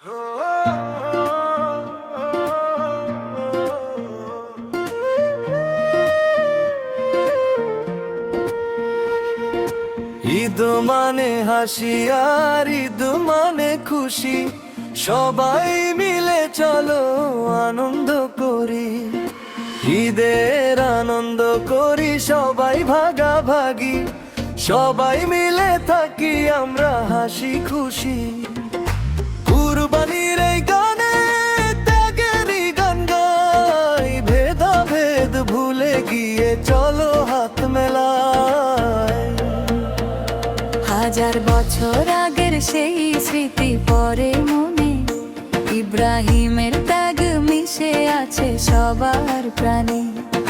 ঈদ মানে হাসি আর ঈদ মানে খুশি, সবাই মিলে চলো আনন্দ করি। ঈদের আনন্দ করি সবাই ভাগাভাগি, সবাই মিলে থাকি আমরা হাসি খুশি। কুরবানির এই গানে ত্যাগেরই গান গাই, ভেদাভেদ ভুলে গিয়ে চলো হাত মেলায়। হাজার বছর আগের সেই স্মৃতি পরে মনে, ইব্রাহিমের ত্যাগ মিশে আছে সবার প্রাণে।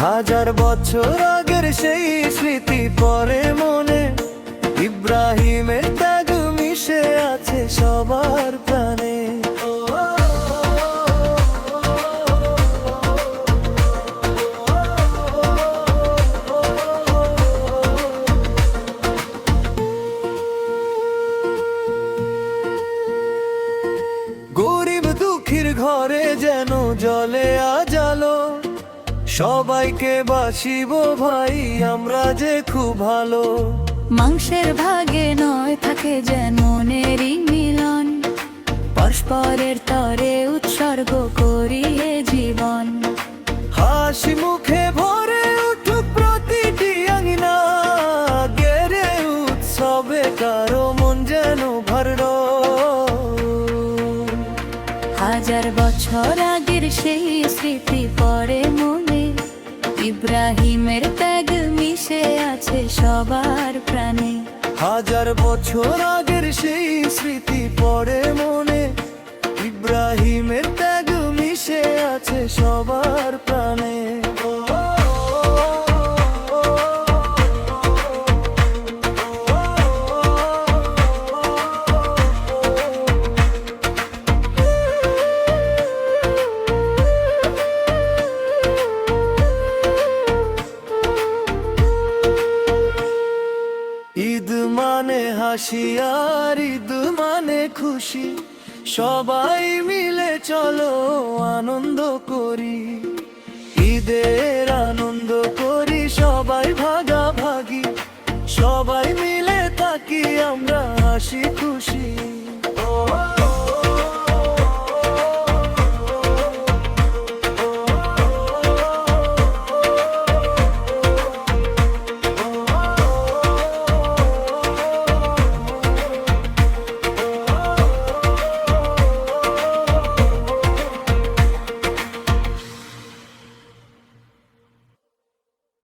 হাজার বছর আগের সেই স্মৃতি পরে মনে, ইব্রাহিমের ত্যাগ মিশে আছে সবার প্রাণে। গরিব দুঃখীর ঘরে যেন জ্বলে আলো, সবাইকে বাসিব ভাই আমরা যে খুব ভালো। মাংসের ভাগে নয় থাকে যেন মনেরই মিলন, পরস্পরের তরে উৎসর্গ করি এ জীবন। হাসি মুখে ভরে উঠুক প্রতিটি আঙিনা, গেরে উৎসবে কারো মন যেন ভরল। হাজার বছর আগের সেই স্মৃতি পরে মনে, ইব্রাহিমের ত্যাগ মিশে আছে সবার প্রাণে। হাজার বছর আগের সেই স্মৃতি পরে মনে, ইব্রাহিমের ত্যাগ মিশে আছে সবার প্রাণে। ঈদ মানে হাসি আর ঈদ মানে খুশি, সবাই মিলে চলো আনন্দ করি। ঈদের আনন্দ করি সবাই ভাগাভাগি, সবাই মিলে থাকি আমরা হাসি খুশি।